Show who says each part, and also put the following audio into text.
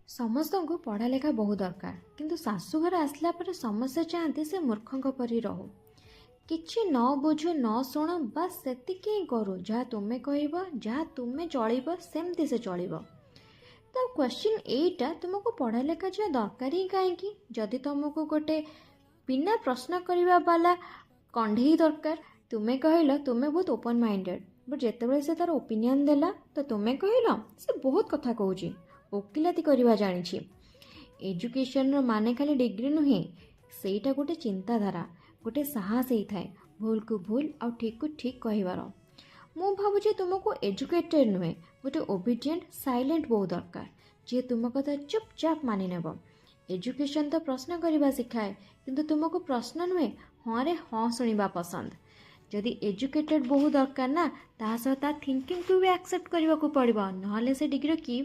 Speaker 1: ସମସ୍ତଙ୍କୁ ପଢ଼ା ଲେଖା ବହୁ ଦରକାର, କିନ୍ତୁ ଶାଶୁଘର ଆସିଲା ପରେ ସମସ୍ତେ ଚାହାନ୍ତି ସେ ମୂର୍ଖଙ୍କ ପରି ରହୁ। କିଛି ନ ବୁଝୁ ନ ଶୁଣ, ବାସ୍ ସେତିକି ହିଁ କରୁ। ଯାହା ତୁମେ କହିବ, ଯାହା ତୁମେ ଚଳିବ ସେମିତି ସେ ଚଳିବ। ତ କ୍ୱେଶ୍ଚିନ୍ ଏଇଟା, ତୁମକୁ ପଢ଼ା ଲେଖା ଯିବା ଦରକାର ହିଁ କାହିଁକି? ଯଦି ତୁମକୁ ଗୋଟେ ବିନା ପ୍ରଶ୍ନ କରିବା ବାଲା କଣ୍ଢେଇ ଦରକାର, ତୁମେ କହିଲ ତୁମେ ବହୁତ ଓପନ୍ ମାଇଣ୍ଡେଡ୍, ବଟ୍ ଯେତେବେଳେ ସେ ତାର ଓପିନିଅନ୍ ଦେଲା ତ ତୁମେ କହିଲ ସେ ବହୁତ କଥା କହୁଛି, ଓକିଲାତି କରିବା ଜାଣିଛି। ଏଜୁକେସନ୍ର ମାନେ ଖାଲି ଡିଗ୍ରୀ ନୁହେଁ, ସେଇଟା ଗୋଟେ ଚିନ୍ତାଧାରା, ଗୋଟେ ସାହସ ହେଇଥାଏ ଭୁଲକୁ ଭୁଲ ଆଉ ଠିକ୍କୁ ଠିକ୍ କହିବାର। ମୁଁ ଭାବୁଛି ତୁମକୁ ଏଜୁକେଟେଡ୍ ନୁହେଁ, ଗୋଟେ ଓବିଡିଏଣ୍ଟ ସାଇଲେଣ୍ଟ ବୋହୂ ଦରକାର, ଯିଏ ତୁମ କଥା ଚୁପଚାପ ମାନି ନେବ। ଏଜୁକେସନ୍ ତ ପ୍ରଶ୍ନ କରିବା ଶିଖାଏ, କିନ୍ତୁ ତୁମକୁ ପ୍ରଶ୍ନ ନୁହେଁ ହଁରେ ହଁ ଶୁଣିବା ପସନ୍ଦ। ଯଦି ଏଜୁକେଟେଡ୍ ବୋହୂ ଦରକାର ନା, ତାହା ସହ ତା ଥିଙ୍କିଙ୍ଗକୁ ବି ଆକ୍ସେପ୍ଟ କରିବାକୁ ପଡ଼ିବ, ନହେଲେ ସେ ଡିଗ୍ରୀର କି